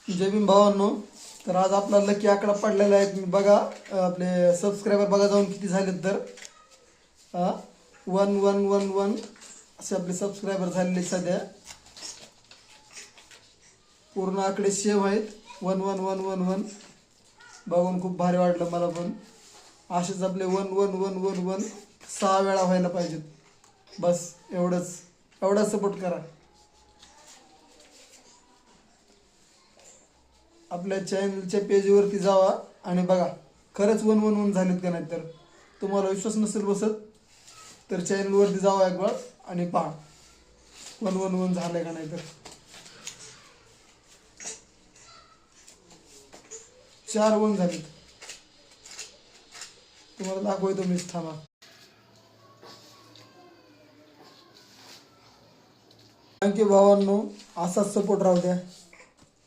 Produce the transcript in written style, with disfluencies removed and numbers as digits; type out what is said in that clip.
जय भीम भावांनो. तर आज आपला लकी आकडा पडलेला आहे. तुम्ही बघा आपले सबस्क्रायबर बघा जाऊन किती झालेत. तर 1111 असे आपले सबस्क्रायबर झालेले सध्या. पूर्ण आकडे सेव्ह आहेत. 11111 बघून खूप भारी वाटलं मला पण. असेच आपले 1111 6 वेळा व्हायला पाहिजेत. बस एवढा सपोर्ट करा. आपल्या चॅनलच्या पेजवरती जावा आणि बघा खरंच 111 झालेत का नाही. तर तुम्हाला विश्वास नसेल बसत तर चॅनलवरती जावा एक वेळ आणि पहा 111 झालंय का नाही. तर 4 झालेत. तुम्हाला दाखवतो मीच, थांबा. थँक्यू भावांनो, असाच सपोर्ट राहू द्या.